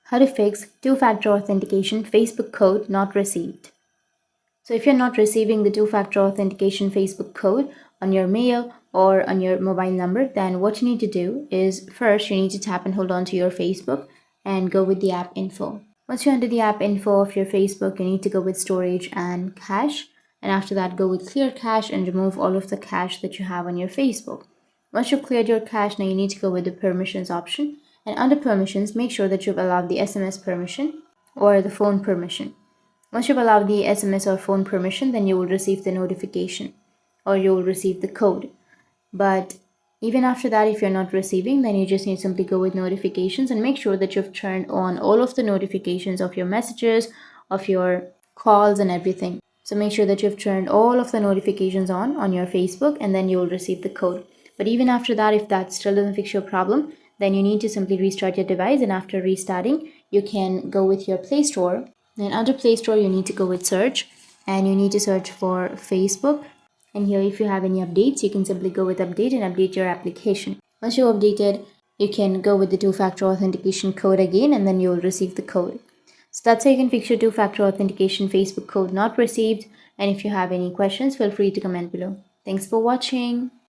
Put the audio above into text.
How to fix two-factor authentication Facebook code not received. So if you're not receiving the two-factor authentication Facebook code on your mail or on your mobile number, then what you need to do is first you need to tap and hold on to your Facebook and go with the app info. Once you're under the app info of your Facebook, you need to go with storage and cache. And after that, go with clear cache and remove all of the cache that you have on your Facebook. Once you've cleared your cache, now you need to go with the permissions option. And under permissions, make sure that you've allowed the SMS permission or the phone permission. Once you've allowed the SMS or phone permission, then you will receive the notification or you will receive the code. But even after that, if you're not receiving, then you just need to simply go with notifications and make sure that you've turned on all of the notifications of your messages, of your calls and everything. So make sure that you've turned all of the notifications on your Facebook, and then you will receive the code. But even after that, if that still doesn't fix your problem, then you need to simply restart your device, and after restarting, you can go with your Play Store. Then under Play Store, you need to go with search, and you need to search for Facebook. And here, if you have any updates, you can simply go with update and update your application. Once you've updated, you can go with the two-factor authentication code again, and then you will receive the code. So that's how you can fix your two-factor authentication Facebook code not received. And if you have any questions, feel free to comment below. Thanks for watching.